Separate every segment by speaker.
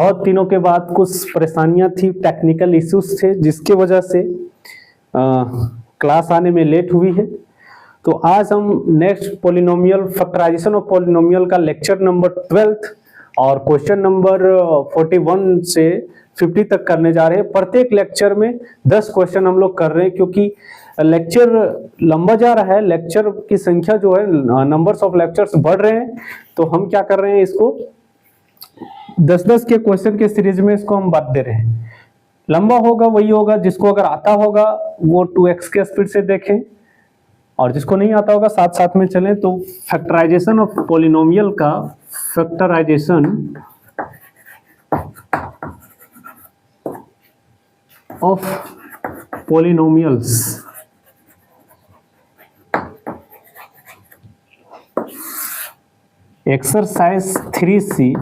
Speaker 1: और तीनों के बाद कुछ परेशानियां थी, टेक्निकल इश्यूज थे जिसके वजह से क्लास आने में लेट हुई है। तो आज हम next polynomial factorisation of polynomial का लेक्चर नंबर 12 और क्वेश्चन नंबर 41 से 50 तक करने जा रहे हैं। प्रत्येक लेक्चर में 10 क्वेश्चन हम लोग कर रहे हैं क्योंकि लेक्चर लंबा जा रहा है, लेक्चर की संख्या जो है, नंबर्स ऑफ लेक्चर्स बढ़ रहे हैं। तो हम क्या कर रहे हैं, इसको 10-10 के क्वेश्चन के सीरीज में इसको हम बांट दे रहे हैं। लंबा होगा वही होगा जिसको अगर आता होगा वो 2x के स्पीड से देखें, और जिसको नहीं आता होगा साथ साथ में चलें। तो फैक्टराइजेशन ऑफ पॉलिनोमियल का factorisation of polynomials exercise 3C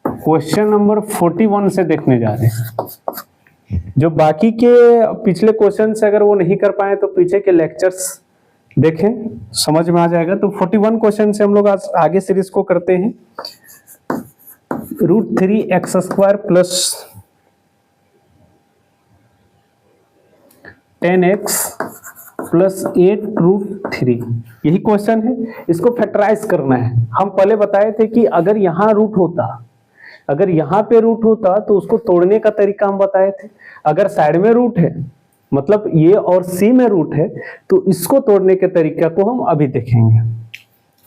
Speaker 1: question number 41 से देखने जा रहे हैं। जो बाकी के पिछले क्वेश्चन से अगर वो नहीं कर पाए तो पीछे के लेक्चर्स देखें, समझ में आ जाएगा। तो 41 क्वेश्चन से हम लोग आज आगे सीरीज को करते हैं। √3x² प्लस 10x प्लस 8√3 यही क्वेश्चन है। इसको फैक्टराइज करना है। हम पहले बताए थे कि अगर यहाँ रूट होता, अगर यहाँ पे रूट होता तो उसको तोड़ने का तरीका हम बताए थे। अगर साइड में रूट है, मतलब ये और सी में रूट है, तो इसको तोड़ने के तरीका को हम अभी देखेंगे।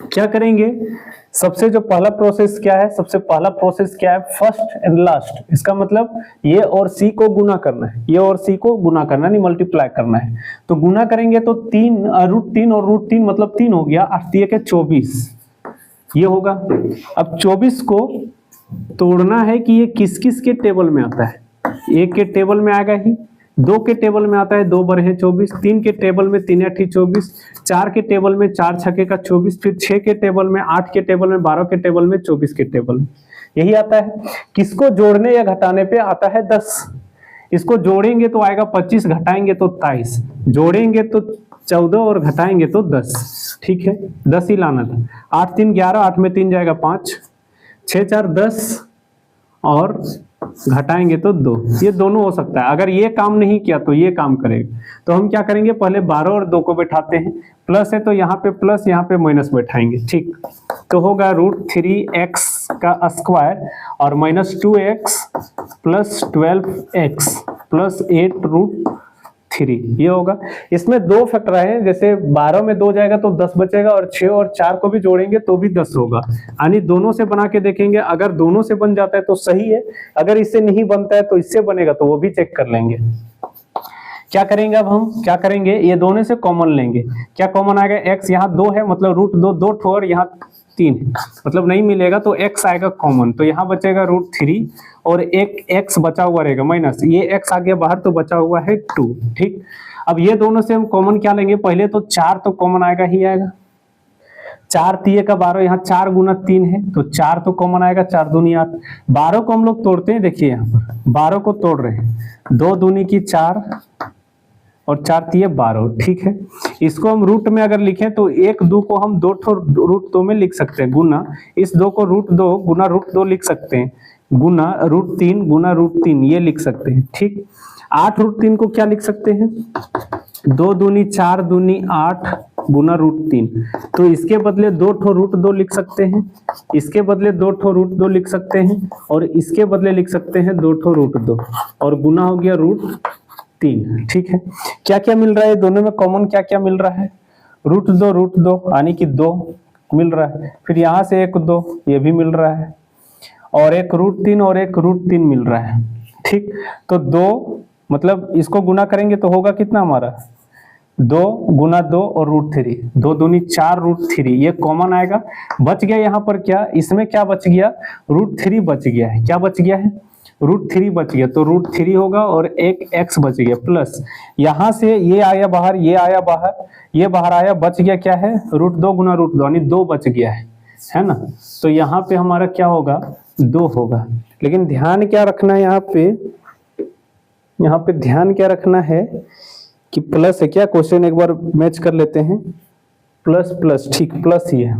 Speaker 1: क्या करेंगे, सबसे जो पहला प्रोसेस क्या है, सबसे पहला प्रोसेस क्या है, फर्स्ट एंड लास्ट। इसका मतलब ये और सी को गुना करना है, ये और सी को गुना करना नहीं, मल्टीप्लाई करना है। तो गुना करेंगे तो √3 और √3 मतलब 3 हो गया, 8 × 24 ये होगा। अब 24 को तोड़ना है कि ये किस किस के टेबल में आता है। 1 के टेबल में आएगा ही, 2 के टेबल में आता है 2 × 24, 3 के टेबल में 3 × 8 24, 4 के टेबल में 4 × 6 = 24, फिर 6 के टेबल में, 8 के टेबल में, 12 के टेबल में, 24 के टेबल में, यही आता है। किसको जोड़ने या घटाने पे आता है 10। इसको जोड़ेंगे तो आएगा 25, घटाएंगे तो 23, जोड़ेंगे तो 14 और घटाएंगे तो 10। ठीक है, 10 ही लाना था। 8 × 3 = 11, 8 में 3 जाएगा 5, 6 × 4 = 10 और घटाएंगे तो 2। ये दोनों हो सकता है। अगर ये काम नहीं किया तो ये काम करेगा। तो हम क्या करेंगे, पहले 12 और 2 को बैठाते हैं। प्लस है तो यहाँ पे प्लस, यहाँ पे माइनस बैठाएंगे। ठीक, तो होगा √3x² और -2x प्लस 12x प्लस 8√3 ये होगा। इसमें 2 फैक्टर है, जैसे 12 में 2 जाएगा तो 10 बचेगा, और 6 और 4 को भी जोड़ेंगे तो भी 10 होगा। यानी दोनों से बना के देखेंगे, अगर दोनों से बन जाता है तो सही है, अगर इससे नहीं बनता है तो इससे बनेगा तो वो भी चेक कर लेंगे। क्या करेंगे, अब हम क्या करेंगे, ये दोनों से कॉमन लेंगे। क्या कॉमन आएगा, x यहाँ 2 है मतलब √2 2 ठो, और यहाँ 3 है मतलब नहीं मिलेगा तो x आएगा कॉमन। तो यहाँ बचेगा √3 और एक x बचा हुआ रहेगा माइनस, ये x आ गया बाहर तो बचा हुआ है 2। ठीक, अब ये दोनों से हम कॉमन क्या लेंगे, पहले तो 4 तो कॉमन आएगा ही आएगा। 4 × 3 = 12, यहाँ 4 × 3 है तो 4 तो कॉमन आएगा, 4 × 2 = 8। 12 को हम लोग तोड़ते हैं, देखिए यहाँ पर 12 को तोड़ रहे हैं, 2 × 2 = 4 और 4 × 3 = 12। ठीक है, इसको हम रूट में अगर लिखें तो 1 2 को हम 2 √2 में लिख सकते हैं, गुना इस 2 को √2 गुना √2 लिख सकते हैं, गुना √3 गुना √3 ये लिख सकते हैं। ठीक, 8√3 को क्या लिख सकते हैं, 2 × 2 = 4 2 × 8 गुना √3। तो इसके बदले 2 ठो √2 लिख सकते हैं, इसके बदले 2 ठो √2 लिख सकते हैं, और इसके बदले लिख सकते हैं 2 ठो √2, और गुना हो गया √3। ठीक है, क्या क्या मिल रहा है दोनों में कॉमन, क्या क्या मिल रहा है, √2 यानी कि 2 मिल रहा है, फिर यहाँ से एक 2 ये भी मिल रहा है, और एक √3 और एक √3 मिल रहा है। ठीक, तो 2 मतलब इसको गुना करेंगे तो होगा कितना हमारा, 2 गुना 2 और √3, 2 × 2 = 4 √3 ये कॉमन आएगा। बच गया यहाँ पर क्या, इसमें क्या बच गया, √3 बच गया है। क्या बच गया है, √3 बच गया, तो √3 होगा और एक x बच गया, प्लस यहाँ से ये आया बाहर, ये आया बाहर, ये बाहर आया, बच गया क्या है, √2 गुना √2 यानी 2 बच गया है ना। तो यहाँ पे हमारा क्या होगा, 2 होगा। लेकिन ध्यान क्या रखना है यहाँ पे ध्यान क्या रखना है कि प्लस है क्या, क्वेश्चन एक बार मैच कर लेते हैं, प्लस प्लस, ठीक प्लस ही है।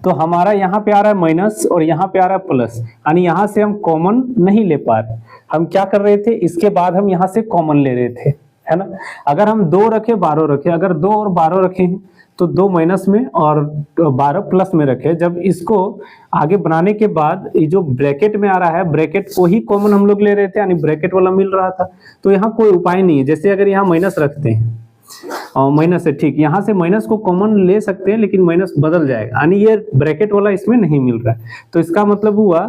Speaker 1: तो हमारा यहाँ पे आ रहा है माइनस और यहाँ पे आ रहा है प्लस, यानी यहाँ से हम कॉमन नहीं ले पा रहे। हम क्या कर रहे थे, इसके बाद हम यहाँ से कॉमन ले रहे थे, है ना। अगर हम 2 रखे 12 रखे, अगर 2 और 12 रखे हैं तो 2 माइनस में और 12 प्लस में रखे। जब इसको आगे बनाने के बाद ये जो ब्रैकेट में आ रहा है, ब्रैकेट को ही कॉमन हम लोग ले रहे थे, यानी ब्रैकेट वाला मिल रहा था। तो यहाँ कोई उपाय नहीं है। जैसे अगर यहाँ माइनस रखते हैं और माइनस है, ठीक, यहाँ से माइनस को कॉमन ले सकते हैं, लेकिन माइनस बदल जाएगा, यानी ये ब्रैकेट वाला इसमें नहीं मिल रहा है। तो इसका मतलब हुआ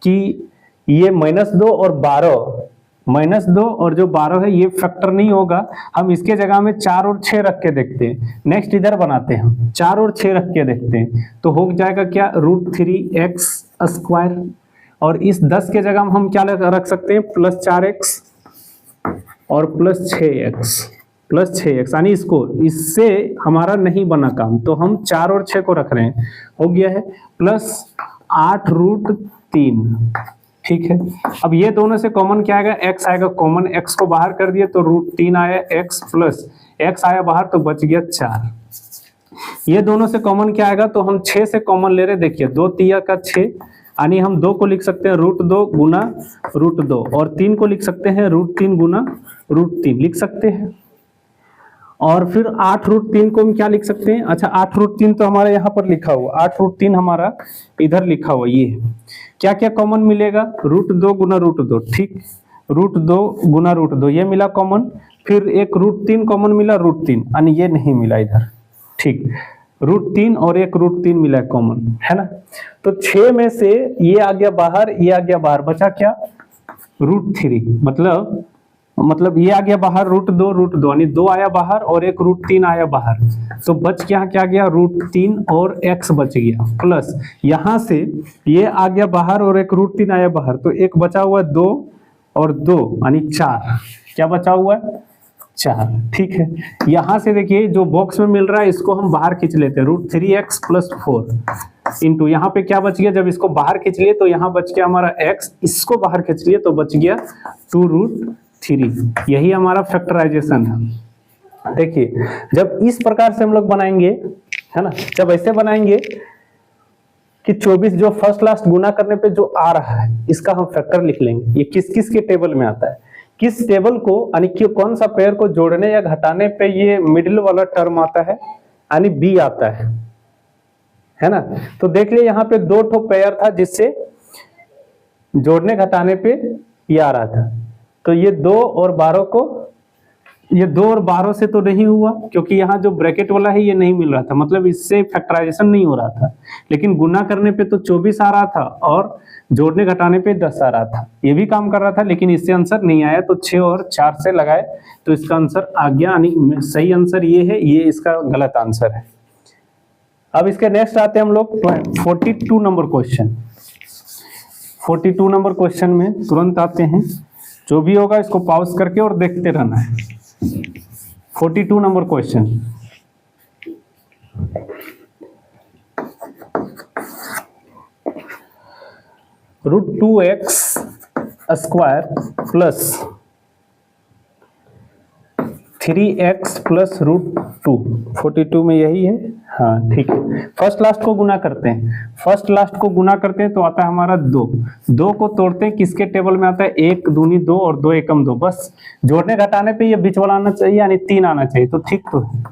Speaker 1: कि ये -2 और 12, -2 और जो 12 है ये फैक्टर नहीं होगा। हम इसके जगह में 4 और 6 रख के देखते हैं। नेक्स्ट इधर बनाते हैं, हम 4 और 6 रख के देखते हैं, तो हो जाएगा क्या, √3x²। और इस 10 के जगह में हम क्या रख सकते हैं, +4x और +6x, यानी इससे हमारा नहीं बना काम, तो हम 4 और 6 को रख रहे हैं। हो गया है +8√3, ठीक है। अब ये दोनों से कॉमन क्या आएगा, x आएगा कॉमन, x को बाहर कर दिए तो √3 आया, x प्लस x आया बाहर तो बच गया 4। ये दोनों से कॉमन क्या आएगा, तो हम 6 से कॉमन ले रहे, देखिए 2 तिया का 6, यानी हम 2 को लिख सकते हैं √2 गुना √2, और 3 को लिख सकते हैं √3 गुना √3 लिख सकते हैं। और फिर 8√3 को हम क्या लिख सकते हैं, अच्छा 8√3 तो हमारा यहाँ पर लिखा हुआ, 8√3 हमारा इधर लिखा हुआ, ये क्या क्या कॉमन मिलेगा, √2 गुना √2, ठीक, √2 गुना √2 ये मिला कॉमन। फिर एक √3 कॉमन मिला, √3, यानी ये नहीं मिला इधर, ठीक, √3 और एक √3 मिला कॉमन, है ना। तो 6 में से ये आ गया बाहर, ये आ गया बाहर, बचा क्या, √3, मतलब ये आ गया बाहर √2 यानी 2 आया बाहर और एक √3 आया बाहर, तो बच क्या गया, √3 और x बच गया, प्लस यहाँ से ये आ गया बाहर और एक √3 आया बाहर, तो एक बचा हुआ 2 और 2 यानी 4, क्या बचा हुआ है, 4, ठीक है। यहाँ से देखिए जो बॉक्स में मिल रहा है इसको हम बाहर खींच लेते हैं, √3x + 4 इंटू यहाँ पे क्या बच गया, जब इसको बाहर खींच लिए तो यहाँ बच गया हमारा x, इसको बाहर खींच लिए तो बच गया 2√3। यही हमारा फैक्टराइजेशन है। देखिए जब इस प्रकार से हम लोग बनाएंगे, है ना, जब ऐसे बनाएंगे कि 24 जो फर्स्ट लास्ट गुना करने पे जो आ रहा है इसका हम फैक्टर लिख लेंगे। ये किस किस के टेबल में आता है, किस टेबल को, यानी कि कौन सा पेयर को जोड़ने या घटाने पे ये मिडिल वाला टर्म आता है, यानी बी आता है ना। तो देख लिए यहाँ पे 2 ठो पेयर था जिससे जोड़ने घटाने पे ये आ रहा था, तो ये 2 और 12 को, ये 2 और 12 से तो नहीं हुआ क्योंकि यहाँ जो ब्रैकेट वाला है ये नहीं मिल रहा था, मतलब इससे फैक्टराइजेशन नहीं हो रहा था। लेकिन गुना करने पे तो 24 आ रहा था और जोड़ने घटाने पे 10 आ रहा था, ये भी काम कर रहा था, लेकिन इससे आंसर नहीं आया, तो 6 और 4 से लगाए तो इसका आंसर आ गया, यानी सही आंसर ये है, ये इसका गलत आंसर है। अब इसके नेक्स्ट आते हैं हम लोग 42 नंबर क्वेश्चन। 42 नंबर क्वेश्चन में तुरंत आते हैं, जो भी होगा इसको पॉज करके और देखते रहना है। 42 नंबर क्वेश्चन, √2x² + 3x + √2, 42 में यही है, हाँ ठीक है। फर्स्ट लास्ट को गुना करते हैं, फर्स्ट लास्ट को गुना करते हैं तो आता है हमारा 2, 2 को तोड़ते हैं, किसके टेबल में आता है, 1 दूनी 2 और 2 एकम 2, बस जोड़ने घटाने पे ये बीच वाला आना चाहिए, यानी 3 आना चाहिए, तो ठीक तो है,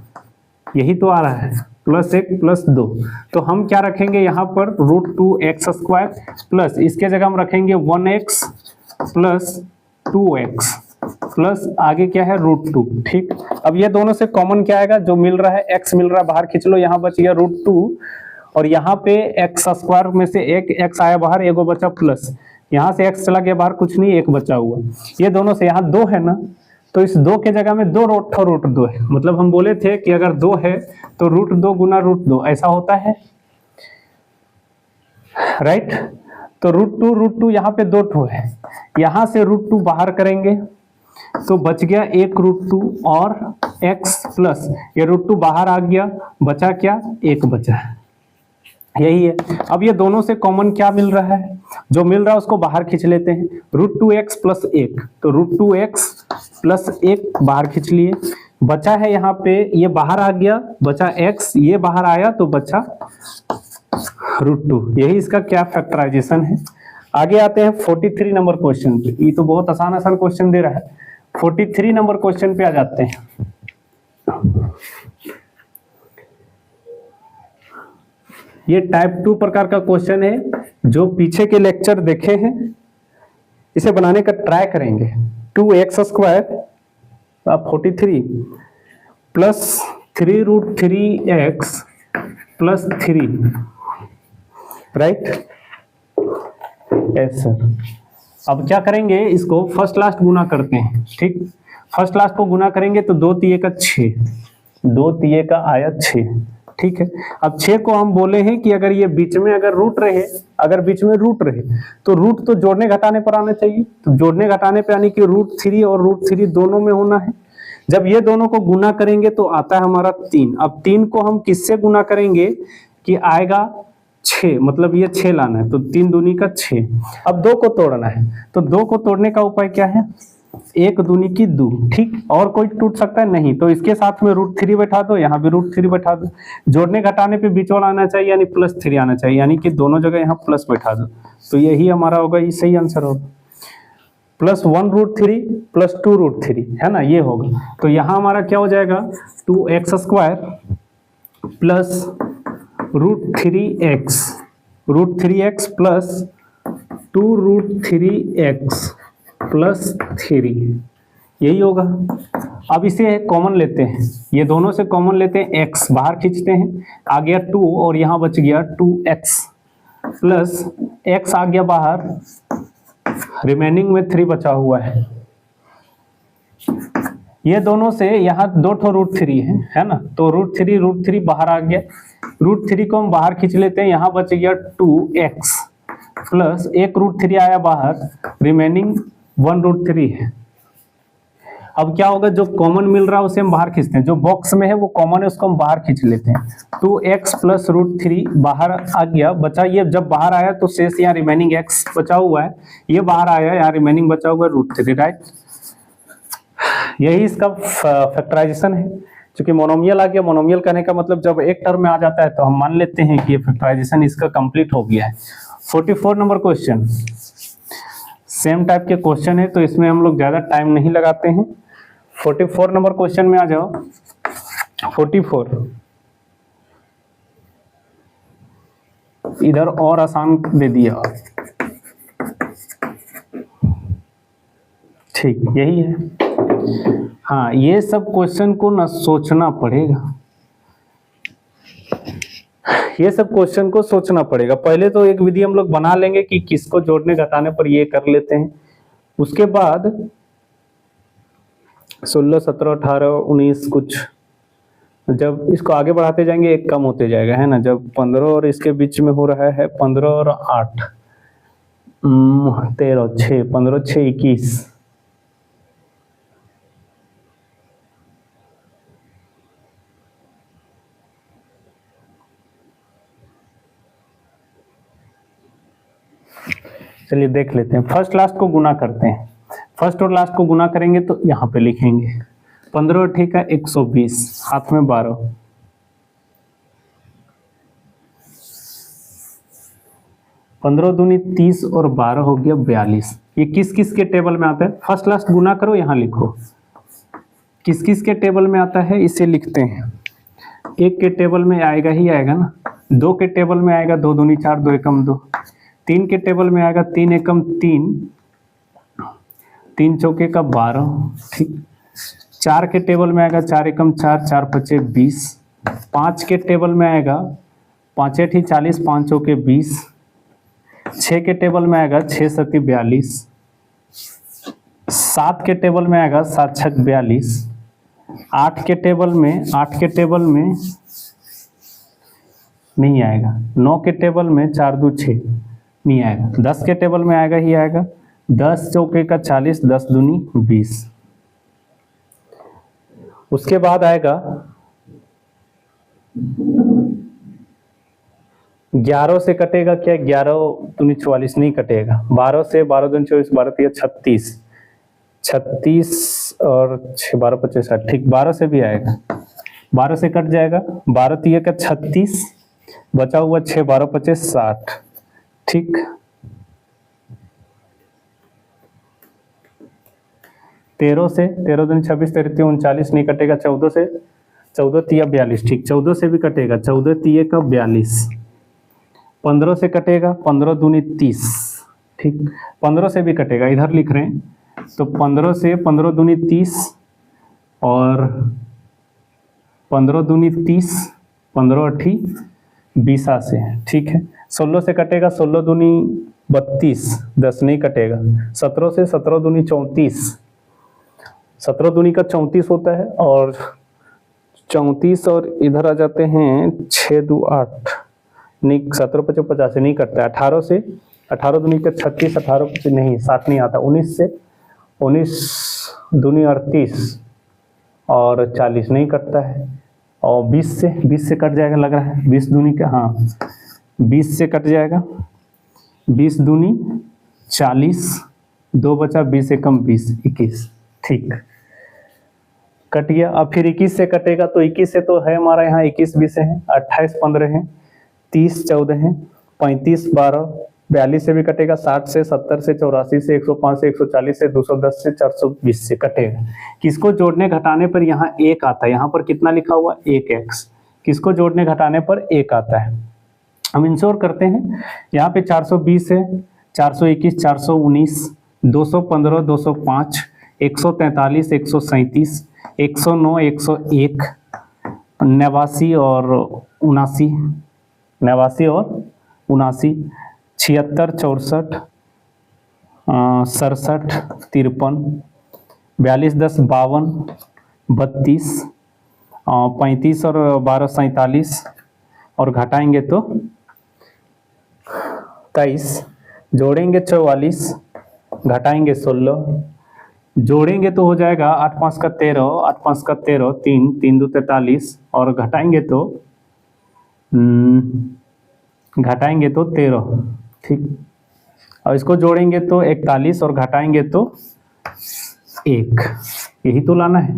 Speaker 1: यही तो आ रहा है, +1 + 2। तो हम क्या रखेंगे यहाँ पर, √2x² प्लस इसके जगह हम रखेंगे 1x + 2x प्लस आगे क्या है, √2, ठीक। अब ये दोनों से कॉमन क्या आएगा, जो मिल रहा है x मिल रहा है बाहर खींच लो, यहाँ बच गया √2 और यहाँ पे x² में से एक x आया बाहर, एगो बचा प्लस, यहाँ से x चला गया बाहर, कुछ नहीं, एक बचा हुआ। ये दोनों से यहाँ 2 है ना, तो इस 2 के जगह में 2 √2 है, मतलब हम बोले थे कि अगर 2 है तो √2 गुना √2 ऐसा होता है, राइट। तो √2 यहाँ पे 2 ठो है, यहाँ से √2 बाहर करेंगे तो बच गया 1 √2 और x प्लस ये √2 बाहर आ गया, बचा क्या, 1 बचा, यही है। अब ये दोनों से कॉमन क्या मिल रहा है, जो मिल रहा है उसको बाहर खींच लेते हैं, √2x + 1, तो √2x + 1 बाहर खींच लिए, बचा है यहाँ पे, ये बाहर आ गया, बचा x, ये बाहर आया तो बचा √2, यही इसका क्या फैक्टराइजेशन है। आगे आते हैं 43 नंबर क्वेश्चन पे। ये तो बहुत आसान आसान क्वेश्चन दे रहा है। 43 नंबर क्वेश्चन पे आ जाते हैं। ये टाइप 2 प्रकार का क्वेश्चन है, जो पीछे के लेक्चर देखे हैं इसे बनाने का ट्राई करेंगे। 2x² आप 43 plus 3√3x plus 3, right. Yes sir. अब क्या करेंगे, इसको फर्स्ट लास्ट गुना करते हैं, ठीक। फर्स्ट लास्ट को गुना करेंगे तो 2 तिये का 6, 2 तिये का आया 6, ठीक है। अब 6 को हम बोले हैं कि अगर ये बीच में अगर रूट रहे, अगर बीच में रूट रहे तो रूट तो जोड़ने घटाने पर आना चाहिए। तो जोड़ने घटाने पे यानी कि √3 और √3 दोनों में होना है। जब ये दोनों को गुना करेंगे तो आता है हमारा 3। अब 3 को हम किससे गुना करेंगे कि आएगा 6, मतलब ये 6 लाना है तो 3 दूनी का 6। अब 2 को तोड़ना है तो 2 को तोड़ने का उपाय क्या है, 1 दूनी की 2, ठीक। और कोई टूट सकता है नहीं, तो इसके साथ में √3 बैठा दो, यहाँ भी √3 बैठा दो। जोड़ने घटाने पे बीच वाला आना चाहिए यानी +3 आना चाहिए, यानी कि दोनों जगह यहाँ प्लस बैठा दो। तो यही हमारा होगा, ये सही आंसर होगा। +1 √3 प्लस 2 √3 है ना, ये होगा। तो यहाँ हमारा क्या हो जाएगा, 2x² plus √3x, √3x plus 2 √3x plus 3, यही होगा। अब इसे कॉमन लेते हैं, ये दोनों से कॉमन लेते हैं, x बाहर खींचते हैं, आ गया 2 और यहाँ बच गया 2x प्लस x आ गया बाहर, रिमेनिंग में 3 बचा हुआ है। ये दोनों से यहाँ 2 ठो √3 है ना, तो √3 बाहर आ गया। √3 को हम बाहर खींच लेते हैं, यहाँ बच गया 2x प्लस 1 √3 आया बाहर, रिमेनिंग 1 √3 है। अब क्या होगा, जो कॉमन मिल रहा है उसे हम बाहर खींचते हैं, जो बॉक्स में है वो कॉमन है उसको हम बाहर खींच लेते हैं। 2x प्लस √3 बाहर आ गया, बचा ये, जब बाहर आया तो शेष यहाँ रिमेनिंग x बचा हुआ है, ये बाहर आया, यहाँ रिमेनिंग बचा हुआ है √3, राइट। यही इसका फैक्टराइजेशन है। क्योंकि मोनोमियल आ गया, मोनोमियल कहने का मतलब जब एक टर्म में आ जाता है तो हम मान लेते हैं कि ये फैक्टराइजेशन इसका कंप्लीट हो गया है। 44 नंबर क्वेश्चन, सेम टाइप के क्वेश्चन है तो इसमें हम लोग ज्यादा टाइम नहीं लगाते हैं। 44 नंबर क्वेश्चन में आ जाओ। 44 इधर और आसान दे दिया, ठीक यही है। हाँ, ये सब क्वेश्चन को ना सोचना पड़ेगा, ये सब क्वेश्चन को सोचना पड़ेगा। पहले तो एक विधि हम लोग बना लेंगे कि किसको जोड़ने घटाने पर ये कर लेते हैं, उसके बाद 16, 17, 18, 19 कुछ, जब इसको आगे बढ़ाते जाएंगे एक कम होते जाएगा, है ना। जब 15 और इसके बीच में हो रहा है 15 और 8, 13, 6, 15, 6, 21, चलिए देख लेते हैं। फर्स्ट लास्ट को गुना करते हैं, फर्स्ट और लास्ट को गुना करेंगे तो यहाँ पे लिखेंगे 15 और ठीक है 120, हाथ में 12, 15 दूनी 30 और 12 हो गया 42। ये किस किस के टेबल में आता है, फर्स्ट लास्ट गुना करो, यहाँ लिखो किस किस के टेबल में आता है, इसे लिखते हैं। एक के टेबल में आएगा ही आएगा ना, 2 के टेबल में आएगा 2 दूनी 4, 2 एकम 2, 3 के टेबल में आएगा 3 एकम 3, 3 चौके का 12, ठीक। 4 के टेबल में आएगा 4 एकम 4, 4 पचे 20, 5 के टेबल में आएगा 5 8 40, 5 चौके 20, 6 के टेबल में आएगा 6 7 42, 7 के टेबल में आएगा 7 6 42, 8 के टेबल में नहीं आएगा, 9 के टेबल में 4 2 6 नहीं आएगा, 10 के टेबल में आएगा ही आएगा, 10 चौके का 40, 10 दूनी 20। उसके बाद आएगा 11 से कटेगा क्या, 11 दूनी 44 नहीं कटेगा, 12 से 12 दूनी 24, 12 तिया 36, 36 और 6 12 25 60, ठीक 12 से भी आएगा, 12 से कट जाएगा, 12 तिया का 36, बचा हुआ 6 12 25 60। ठीक, 13 से 13 दूनी 26, 13 39 नहीं कटेगा। 14 से 14 तिया 42। ठीक, 14 से भी कटेगा। 14 तिये का 42। 15 से कटेगा। 15 दूनी 30। ठीक, 15 से भी कटेगा, इधर लिख रहे हैं तो 15 से 15 दूनी 30 और 15 दूनी 30, 15 अठी 20 से। ठीक है, 16 से कटेगा। 16 दूनी 32, 10 नहीं कटेगा। 17 से 17 दूनी 34, 17 दूनी का 34 होता है और 34 और इधर आ जाते हैं 6 2 8 नहीं, 17 25 50 नहीं कटता है। 18 से 18 दूनी का 36, 18 नहीं 60 नहीं आता। 19 से 19 दूनी 38 और 40 नहीं कटता है। और 20 से कट जाएगा लग रहा है। 20 दूनी का, हाँ 20 से कट जाएगा। 20 दूनी 40, 2 बचा, 20 एकम 20, 21। ठीक, कट गया। अब फिर 21 से कटेगा तो 21 से तो है हमारा यहाँ 21 20 है, 28 15 है, 30 14 है, 35 12, 42 से भी कटेगा। 60 से 70 से 84 से 105 से 140 से 210 से 420 से कटेगा। किसको जोड़ने घटाने पर यहाँ 1 आता है? यहाँ पर कितना लिखा हुआ? 1x। किसको जोड़ने घटाने पर 1 आता है? हम इंश्योर करते हैं। यहाँ पे 420 है, 421 419, 215 205, 143 137, 109 101, 89 और 79, 89 और 79, 76 64, 67 53, 42 10 52, 32, 35 और 12 47 और घटाएंगे तो 23, जोड़ेंगे 44, घटाएंगे 16, जोड़ेंगे तो हो जाएगा 8 5 का 13, 8 5 का 13, 3 3 2 43 और घटाएंगे तो 13। ठीक, और इसको जोड़ेंगे तो 41 और घटाएंगे तो 1। यही तो लाना है,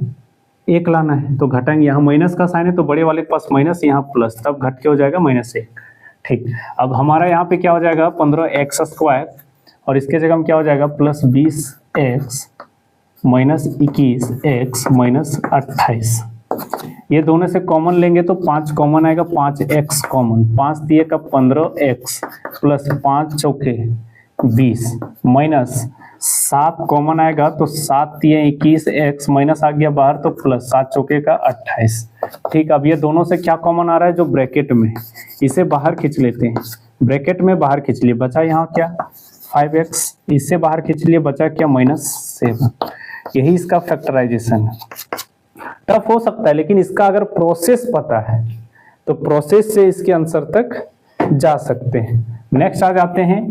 Speaker 1: 1 लाना है। तो घटाएंगे, यहाँ माइनस का साइन है तो बड़े वाले के पास माइनस, यहाँ प्लस, तब घट के हो जाएगा -1। ठीक, अब हमारा यहाँ पे क्या हो जाएगा? 15x² और इसके जगह में क्या हो जाएगा? +20x -21x -28। ये दोनों से कॉमन लेंगे तो 5 कॉमन आएगा, 5x कॉमन, 5 दिए का 15x प्लस 5 चौके 20 माइनस 7 कॉमन आएगा तो 7 दिए 21x माइनस आ गया बाहर तो प्लस 7 चौके का 28। ठीक, अब ये दोनों से क्या कॉमन आ रहा है? जो ब्रैकेट में, इसे बाहर खींच लेते हैं। ब्रैकेट में बाहर खींच लिए, बचा यहाँ क्या? 5x, इससे बाहर खींच लिए, बचा क्या? -7। यही इसका फैक्टराइजेशन है। टफ हो सकता है लेकिन इसका अगर प्रोसेस पता है तो प्रोसेस से इसके आंसर तक जा सकते हैं। नेक्स्ट आ जाते हैं